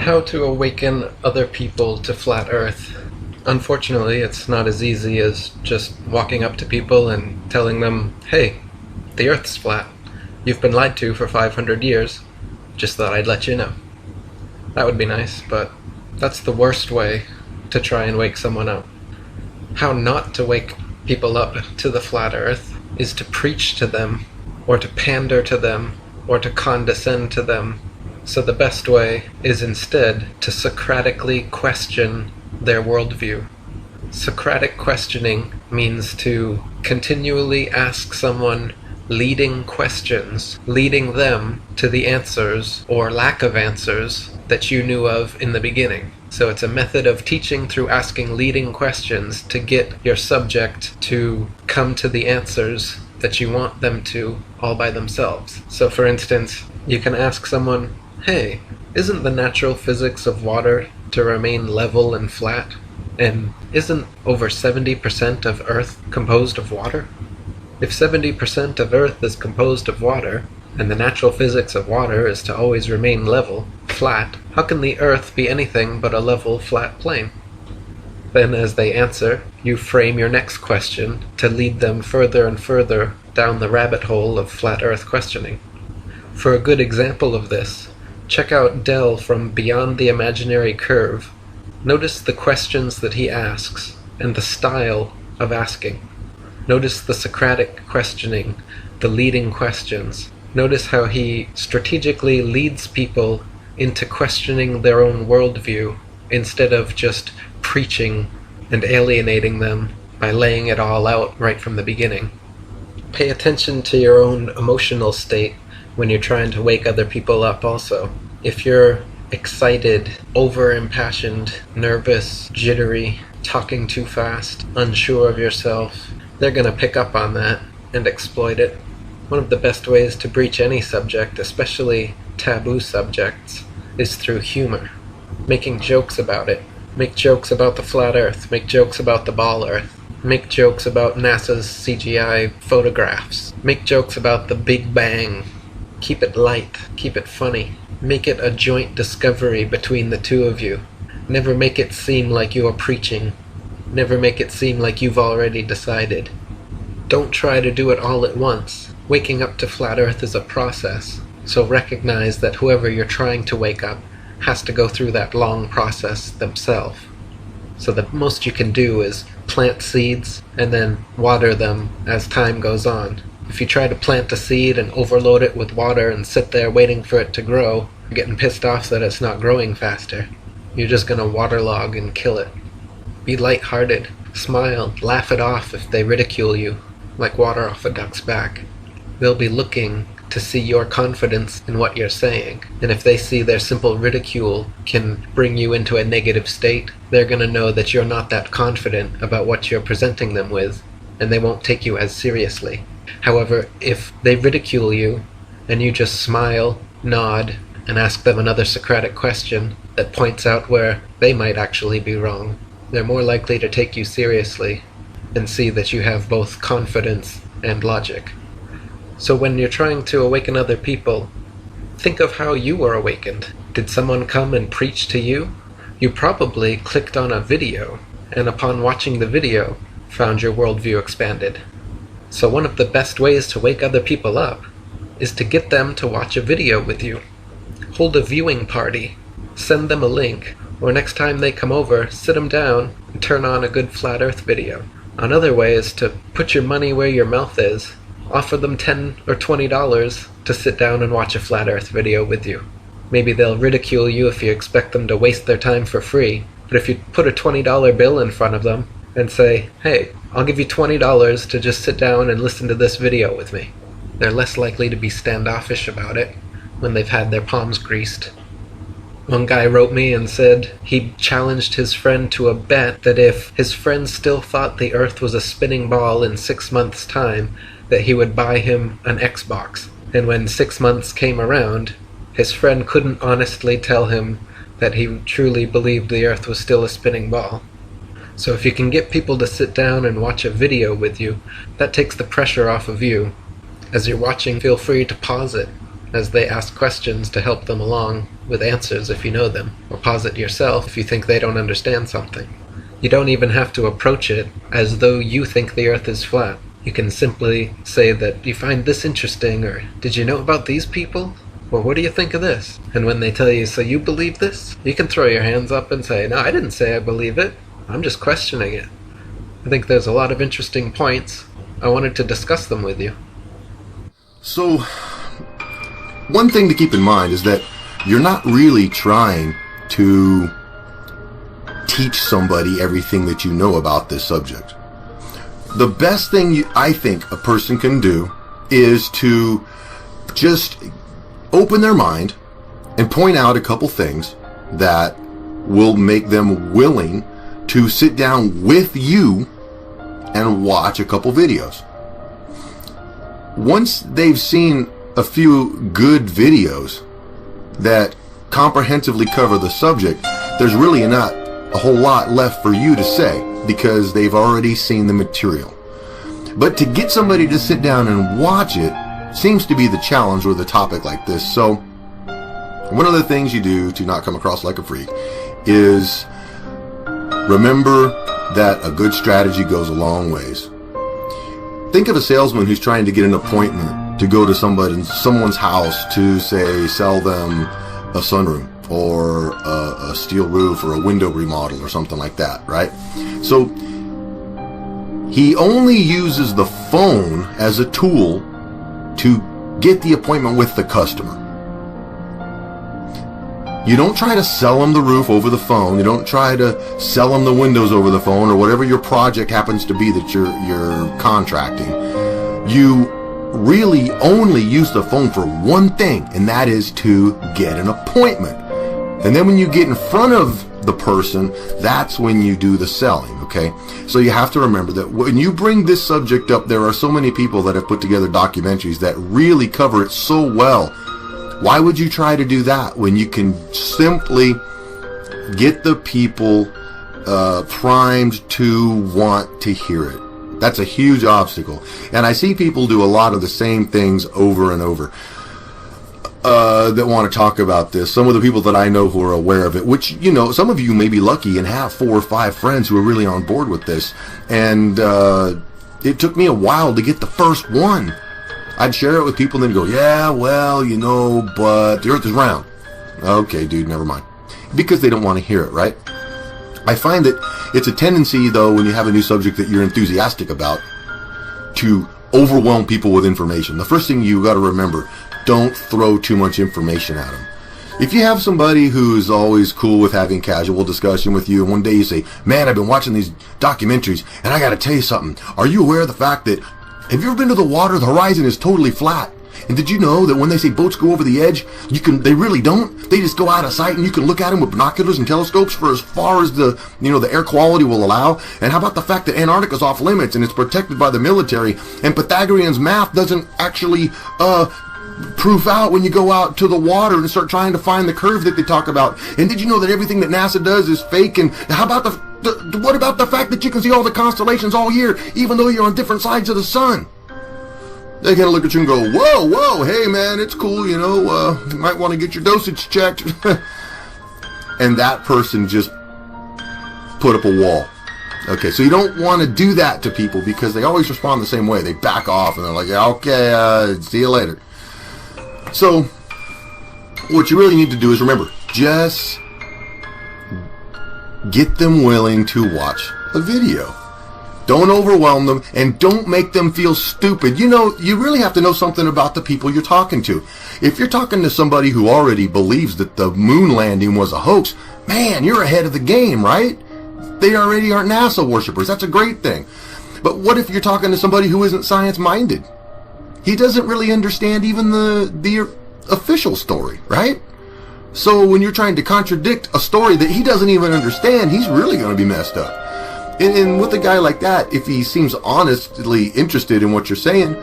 How to awaken other people to flat Earth. Unfortunately, it's not as easy as just walking up to people and telling them, hey, the Earth's flat. You've been lied to for 500 years. Just thought I'd let you know. That would be nice, but that's the worst way to try and wake someone up. How not to wake people up to the flat Earth is to preach to them, or to pander to them, or to condescend to them. So the best way is instead to Socratically question their worldview. Socratic questioning means to continually ask someone leading questions, leading them to the answers or lack of answers that you knew of in the beginning. So it's a method of teaching through asking leading questions to get your subject to come to the answers that you want them to all by themselves. So for instance, you can ask someone, hey, isn't the natural physics of water to remain level and flat? And isn't over 70% of Earth composed of water? If 70% of Earth is composed of water, and the natural physics of water is to always remain level, flat, how can the Earth be anything but a level, flat plane? Then as they answer, you frame your next question to lead them further and further down the rabbit hole of flat Earth questioning. For a good example of this, check out Del from Beyond the Imaginary Curve. Notice the questions that he asks, and the style of asking. Notice the Socratic questioning, the leading questions. Notice how he strategically leads people into questioning their own worldview, instead of just preaching and alienating them by laying it all out right from the beginning. Pay attention to your own emotional state when you're trying to wake other people up also. If you're excited, over-impassioned, nervous, jittery, talking too fast, unsure of yourself, they're gonna pick up on that and exploit it. One of the best ways to breach any subject, especially taboo subjects, is through humor. Making jokes about it. Make jokes about the flat Earth. Make jokes about the ball Earth. Make jokes about NASA's CGI photographs. Make jokes about the Big Bang. Keep it light. Keep it funny. Make it a joint discovery between the two of you. Never make it seem like you are preaching. Never make it seem like you've already decided. Don't try to do it all at once. Waking up to flat Earth is a process, so recognize that whoever you're trying to wake up has to go through that long process themselves. So the most you can do is plant seeds and then water them as time goes on. If you try to plant a seed and overload it with water and sit there waiting for it to grow, you're getting pissed off that it's not growing faster. You're just gonna waterlog and kill it. Be lighthearted, smile, laugh it off if they ridicule you, like water off a duck's back. They'll be looking to see your confidence in what you're saying, and if they see their simple ridicule can bring you into a negative state, they're gonna know that you're not that confident about what you're presenting them with, and they won't take you as seriously. However, if they ridicule you, and you just smile, nod, and ask them another Socratic question that points out where they might actually be wrong, they're more likely to take you seriously and see that you have both confidence and logic. So when you're trying to awaken other people, think of how you were awakened. Did someone come and preach to you? You probably clicked on a video, and upon watching the video, found your worldview expanded. So one of the best ways to wake other people up is to get them to watch a video with you. Hold a viewing party, send them a link, or next time they come over, sit them down and turn on a good flat Earth video. Another way is to put your money where your mouth is. Offer them $10 or $20 to sit down and watch a flat Earth video with you. Maybe they'll ridicule you if you expect them to waste their time for free, but if you put a $20 bill in front of them and say, hey, I'll give you $20 to just sit down and listen to this video with me, they're less likely to be standoffish about it when they've had their palms greased. One guy wrote me and said he challenged his friend to a bet that if his friend still thought the Earth was a spinning ball in 6 months' time, that he would buy him an Xbox. And when 6 months came around, his friend couldn't honestly tell him that he truly believed the Earth was still a spinning ball. So if you can get people to sit down and watch a video with you, that takes the pressure off of you. As you're watching, feel free to pause it as they ask questions to help them along with answers if you know them, or posit yourself if you think they don't understand something. You don't even have to approach it as though you think the Earth is flat. You can simply say that you find this interesting, or did you know about these people? Or what do you think of this? And when they tell you, so you believe this? You can throw your hands up and say, no, I didn't say I believe it. I'm just questioning it. I think there's a lot of interesting points. I wanted to discuss them with you. So, one thing to keep in mind is that you're not really trying to teach somebody everything that you know about this subject. The best thing I think a person can do is to just open their mind and point out a couple things that will make them willing to sit down with you and watch a couple videos. Once they've seen a few good videos that comprehensively cover the subject, there's really not a whole lot left for you to say because they've already seen the material. But to get somebody to sit down and watch it seems to be the challenge with a topic like this. So one of the things you do to not come across like a freak is remember that a good strategy goes a long ways. Think of a salesman who's trying to get an appointment to go to someone's house to, say, sell them a sunroom or a steel roof or a window remodel or something like that, right? So he only uses the phone as a tool to get the appointment with the customer. You don't try to sell them the roof over the phone. You don't try to sell them the windows over the phone or whatever your project happens to be that you're contracting. You really only use the phone for one thing, and that is to get an appointment. And then when you get in front of the person, that's when you do the selling, okay? So you have to remember that when you bring this subject up, there are so many people that have put together documentaries that really cover it so well. Why would you try to do that when you can simply get the people primed to want to hear it? That's a huge obstacle. And I see people do a lot of the same things over and over that want to talk about this. Some of the people that I know who are aware of it, which, you know, some of you may be lucky and have 4 or 5 friends who are really on board with this. And it took me a while to get the first one. I'd share it with people and then go, yeah, well, you know, but the Earth is round. Okay, dude, never mind. Because they don't want to hear it, right? I find that it's a tendency, though, when you have a new subject that you're enthusiastic about, to overwhelm people with information. The first thing you got to remember, don't throw too much information at them. If you have somebody who's always cool with having casual discussion with you, and one day you say, man, I've been watching these documentaries, and I got to tell you something. Are you aware of the fact that, have you ever been to the water? The horizon is totally flat. And did you know that when they say boats go over the edge, they really don't? They just go out of sight and you can look at them with binoculars and telescopes for as far as the air quality will allow. And how about the fact that Antarctica's off limits and it's protected by the military, and Pythagorean's math doesn't actually proof out when you go out to the water and start trying to find the curve that they talk about. And did you know that everything that NASA does is fake? And how about what about the fact that you can see all the constellations all year, even though you're on different sides of the sun? They kind of look at you and go, whoa, hey man, it's cool, you might want to get your dosage checked. And that person just put up a wall. Okay, so you don't want to do that to people because they always respond the same way. They back off and they're like, yeah, okay, see you later. So, what you really need to do is remember, just get them willing to watch a video. Don't overwhelm them and don't make them feel stupid. You really have to know something about the people you're talking to. If you're talking to somebody who already believes that the moon landing was a hoax, man, you're ahead of the game, right? They already aren't NASA worshipers. That's a great thing. But what if you're talking to somebody who isn't science-minded? He doesn't really understand even the official story, right? So when you're trying to contradict a story that he doesn't even understand, he's really going to be messed up. And with a guy like that, if he seems honestly interested in what you're saying,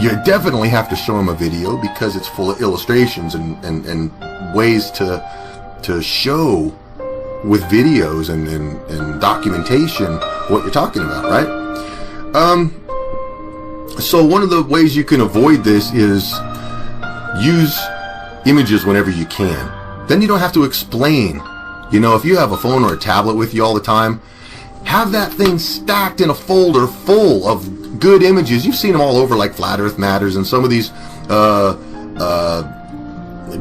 you definitely have to show him a video because it's full of illustrations and ways to show with videos and documentation what you're talking about, right? So one of the ways you can avoid this is use images whenever you can. Then you don't have to explain. You know, if you have a phone or a tablet with you all the time, have that thing stacked in a folder full of good images. You've seen them all over, like Flat Earth Matters and some of these.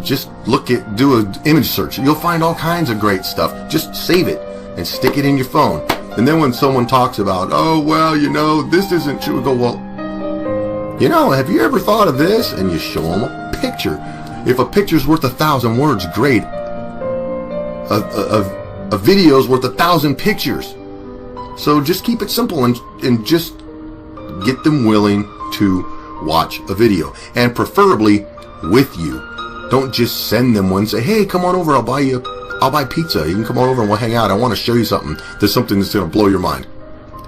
Just do an image search. You'll find all kinds of great stuff. Just save it and stick it in your phone. And then when someone talks about, oh, well, you know, this isn't true, go, well, you know, have you ever thought of this? And you show them a picture. If a picture's worth 1,000 words, great. A video's worth 1,000 pictures. So just keep it simple and just get them willing to watch a video. And preferably with you. Don't just send them one and say, hey, come on over, I'll buy pizza. You can come on over and we'll hang out. I want to show you something. There's something that's going to blow your mind.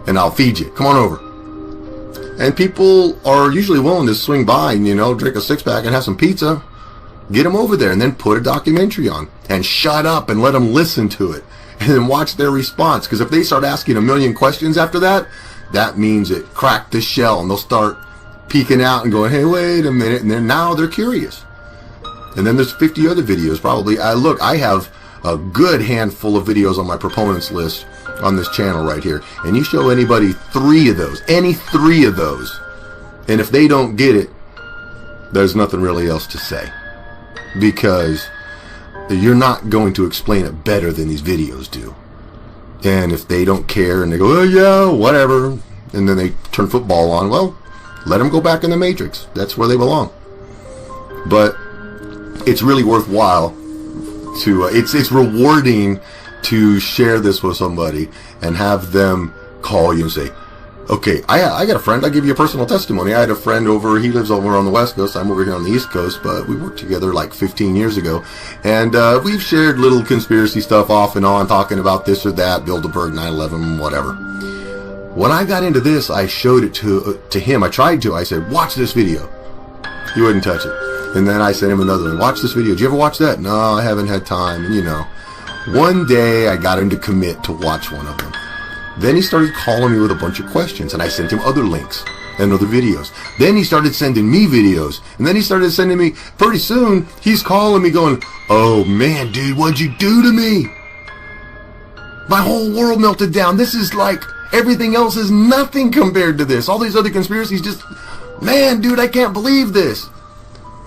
And I'll feed you. Come on over. And people are usually willing to swing by and, you know, drink a six-pack and have some pizza. Get them over there and then put a documentary on. And shut up and let them listen to it. And then watch their response. Because if they start asking a million questions after that, that means it cracked the shell. And they'll start peeking out and going, hey, wait a minute. And then now they're curious. And then there's 50 other videos probably. I have a good handful of videos on my proponents list on this channel right here. And you show anybody 3 of those, any 3 of those, and if they don't get it, there's nothing really else to say. Because you're not going to explain it better than these videos do. And if they don't care and they go, oh yeah, whatever, and then they turn football on, well, let them go back in the Matrix. That's where they belong. But it's really worthwhile to, it's rewarding to share this with somebody and have them call you and say, okay, I got a friend, I'll give you a personal testimony. I had a friend over, he lives over on the West Coast, I'm over here on the East Coast, but we worked together like 15 years ago. And we've shared little conspiracy stuff off and on, talking about this or that, Bilderberg, 9/11, whatever. When I got into this, I showed it to him. I said, watch this video. He wouldn't touch it. And then I sent him another one. Watch this video. Did you ever watch that? No, I haven't had time. And, you know, one day I got him to commit to watch one of them. Then he started calling me with a bunch of questions, and I sent him other links and other videos. Then he started sending me videos, and then he started sending me, pretty soon, he's calling me going, oh man, dude, what'd you do to me? My whole world melted down. This is like, everything else is nothing compared to this. All these other conspiracies just, man, dude, I can't believe this.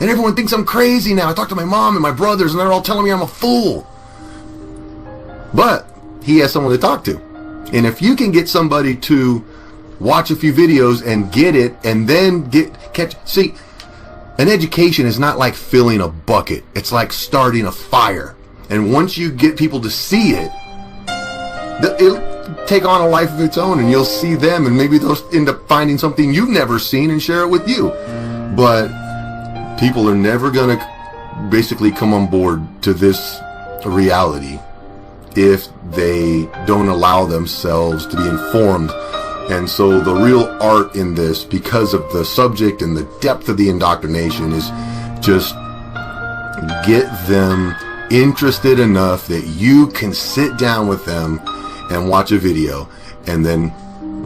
And everyone thinks I'm crazy now. I talked to my mom and my brothers, and they're all telling me I'm a fool. But he has someone to talk to. And if you can get somebody to watch a few videos and get it, and then see, an education is not like filling a bucket. It's like starting a fire. And once you get people to see it, it'll take on a life of its own, and you'll see them, and maybe they'll end up finding something you've never seen and share it with you. But people are never going to basically come on board to this reality if they don't allow themselves to be informed. And so the real art in this, because of the subject and the depth of the indoctrination, is just get them interested enough that you can sit down with them and watch a video and then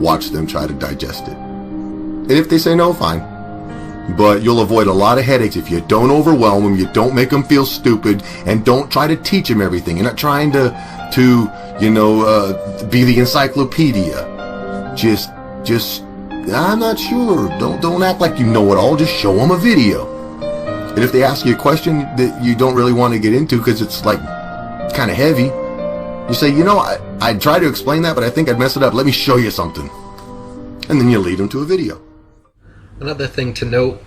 watch them try to digest it. And if they say no, fine. But you'll avoid a lot of headaches if you don't overwhelm them, you don't make them feel stupid, and don't try to teach them everything. You're not trying to be the encyclopedia. Just, I'm not sure. Don't act like you know it all. Just show them a video. And if they ask you a question that you don't really want to get into because it's like kind of heavy, you say, you know, I'd try to explain that, but I think I'd mess it up. Let me show you something. And then you lead them to a video. Another thing to note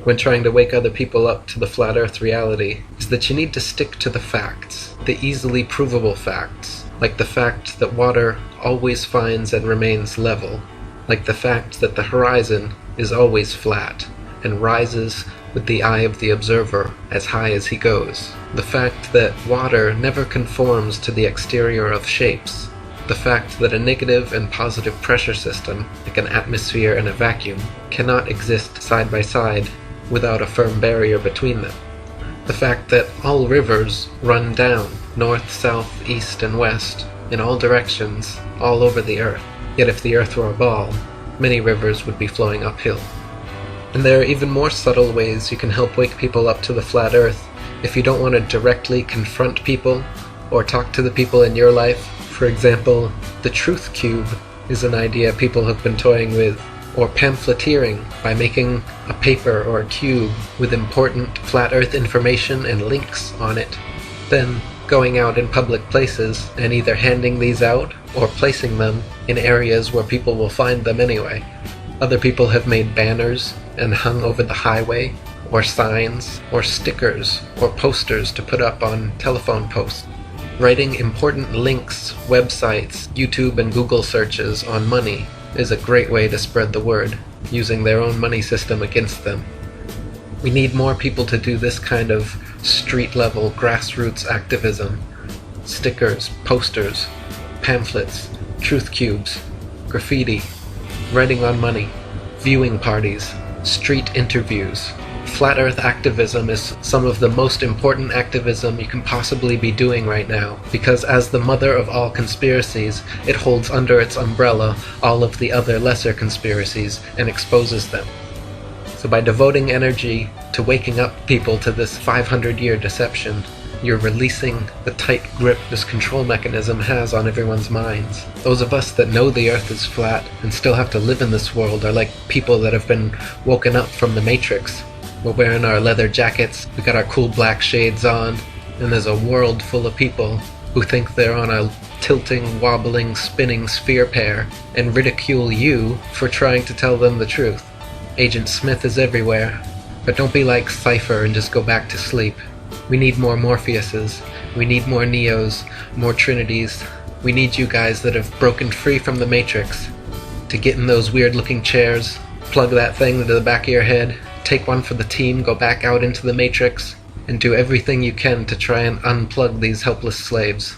when trying to wake other people up to the flat earth reality is that you need to stick to the facts, the easily provable facts, like the fact that water always finds and remains level, like the fact that the horizon is always flat and rises with the eye of the observer as high as he goes, the fact that water never conforms to the exterior of shapes, the fact that a negative and positive pressure system, like an atmosphere and a vacuum, cannot exist side by side without a firm barrier between them, the fact that all rivers run down, north, south, east, and west, in all directions, all over the earth. Yet if the earth were a ball, many rivers would be flowing uphill. And there are even more subtle ways you can help wake people up to the flat earth if you don't want to directly confront people or talk to the people in your life. For example, the truth cube is an idea people have been toying with, or pamphleteering by making a paper or a cube with important flat earth information and links on it. Then going out in public places and either handing these out or placing them in areas where people will find them anyway. Other people have made banners and hung over the highway, or signs, or stickers, or posters to put up on telephone posts. Writing important links, websites, YouTube and Google searches on money is a great way to spread the word, using their own money system against them. We need more people to do this kind of street-level grassroots activism. Stickers, posters, pamphlets, truth cubes, graffiti, writing on money, viewing parties, street interviews. Flat Earth activism is some of the most important activism you can possibly be doing right now, because as the mother of all conspiracies, it holds under its umbrella all of the other lesser conspiracies and exposes them. So by devoting energy to waking up people to this 500-year deception, you're releasing the tight grip this control mechanism has on everyone's minds. Those of us that know the Earth is flat and still have to live in this world are like people that have been woken up from the Matrix. We're wearing our leather jackets, we got our cool black shades on, and there's a world full of people who think they're on a tilting, wobbling, spinning sphere pair and ridicule you for trying to tell them the truth. Agent Smith is everywhere, but don't be like Cypher and just go back to sleep. We need more Morpheuses, we need more Neos, more Trinities. We need you guys that have broken free from the Matrix to get in those weird looking chairs, plug that thing into the back of your head, take one for the team, go back out into the Matrix, and do everything you can to try and unplug these helpless slaves.